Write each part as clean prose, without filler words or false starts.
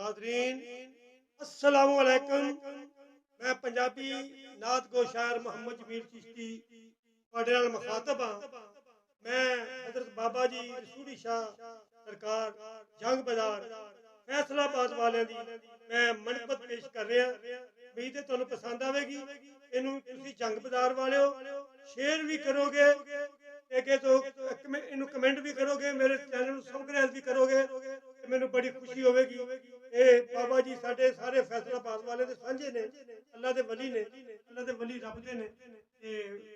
नाज़रीन अस्सलामु अलैकुम। मैं पंजाबी नात गो शायर मोहम्मद जमील चिश्ती तुहाडे नाल मुखातब हाँ। मैं हजरत बाबा जी रसूली शाह सरकार जंग बाजार फैसलाबाद वाले दी मैं मनपत पेश कर रहा। उम्मीद है तुहानू पसंद आवेगी। इनू तुसी जंग बाजार वाले हो शेयर भी करोगे अगे तो इनू कमेंट भी करोगे, मेरे चैनल सबसक्राइब भी करोगे, मैनू बड़ी खुशी होगी। ये बाबा जी साडे सारे फैसलाबाद वाले दे सांझे ने, अल्लाह दे वली ने, अल्लाह दे वली रब दे ने।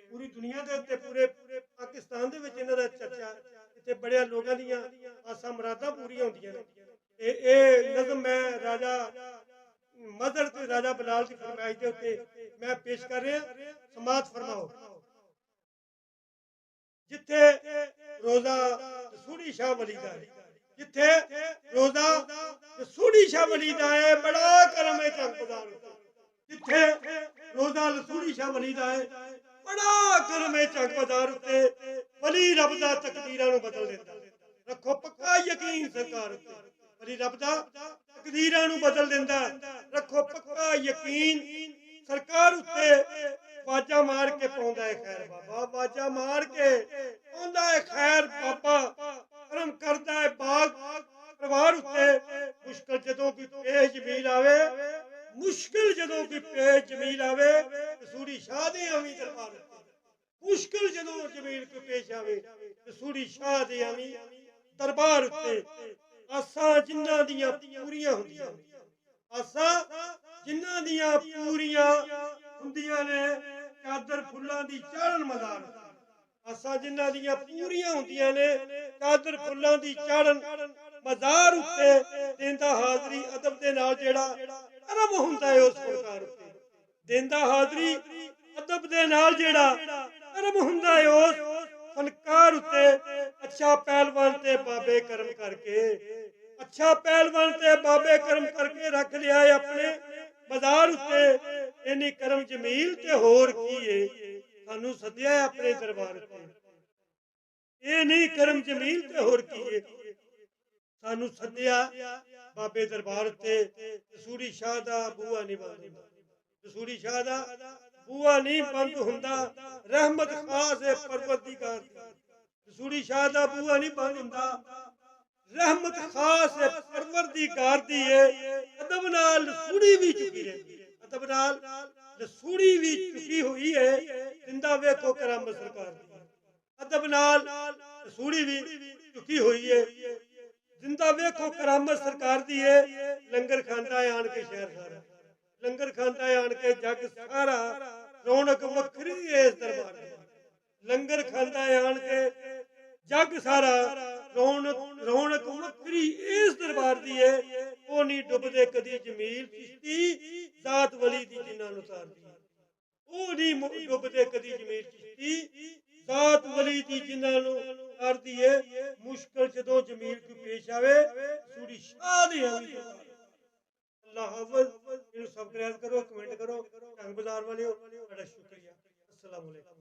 पूरी दुनिया दे उत्ते पूरे पाकिस्तान दे विच इन्हां दा चर्चा, इत्थे बड़े लोगां दीयां आसां मुरादां पूरियां होंदियां ने। ये नज़म मैं राजा मदर ते राजा बिलाल की फरमाइश दे उत्ते मैं पेश कर रहा। समात फरमाओ। जिथे रोजा रसूली शाह वली दा है, जिथे रोजा रसूली शाह वली दा है, बड़ा करम है जंग बाजार। जिथे रोजा रसूली शाह वली दा है, बड़ा करम है जंग बाजार उत्ते। वली रब दा तकदीरां नूं बदल देंदा। रखो पक्का यकीन सरकार उत्ते, वली रब दा तकदीरां नूं बदल देंदा। रखो पक्का यकीन सरकार उत्ते। वाजा मार के पौंदा है खैर बाबा, वाजा मार के पौंदा है खैर बाबा। करम करदा है बाग परिवार उत्ते। मुश्किल जदों कोई पेश जमील आवे, मुश्किल जदों कोई पेश जमील आवे, रसूली शाह दे आवी दरबार उत्ते। मुश्किल जदों जमील कोई पेश आवे, रसूली शाह दे आवी दरबार उत्ते। आसां जिन्हां दियां पूरियां हुंदियां, आसां जिन्हां दियां पूरियां हुंदियां ने, चादर फुल्लां दी चाढ़न मज़ार। आसां जिन्हां दियां पूरियां हुंदियां ने, चादर फुल्लां दी चाढ़न मज़ार उत्ते। देंदा हाज़री अदब दे नाल जेड़ा करम हुंदा है उस फनकार उत्ते। देंदा हाज़री अदब दे नाल जेड़ा करम हुंदा है उस फनकार उत्ते। अच्छा पहलवान ते बाबे करम करके, अच्छा पहलवान ते बाबे करम करके रख लिया है अपने मज़ार उत्ते। इन्नी करम जमील ते होर की है, सानू सद्या है अपने दरबार उत्ते। ये नहीं करम जमील ते होर की है, सानू सद्या बाबे दरबार उत्ते। रसूली शाह दा बूआ नहीं बंद हुंदा, रसूली शाह दा बूआ नहीं बंद हुंदा। रहमत खास है परवरदिगार दी, रसूली शाह दा बूआ नहीं बंद हुंदा। रहमत खास है परवरदिगार दी है। अदब नाल रसूली भी चुकी रहंदी, अदब नाल रसूली भी चुकी हुई है। जिंदा वेखो करामत सरकार दी, अदब नाल रसूली भी चुकी हुई है। जिंदा वेखो करामत सरकार दी है। लंगर खांदा है आन के शहर सारा, लंगर खांदा है आन के जग सारा। रौनक वखरी है इस दरबार दी, लंगर खांदा है आन के जग सारा। रौनक वखरी इस दरबार दी है। वो नहीं डुबदे कदी जमील चिश्ती, जात वली दी जिन्हां नूं तारदी है। वो नहीं डुबदे कदी जमील चिश्ती, जात वली दी जिन्हां नूं तारदी है। मुश्किल जदों जमील कोई पेश आवे, रसूली शाह दे आवी दरबार। अल्लाह हाफ़िज़। इन्हूं सबसक्राइब करो, कमेंट करो। जंग बाजार वाले हो, बड़ा शुक्रिया। अस्सलामु अलैकुम।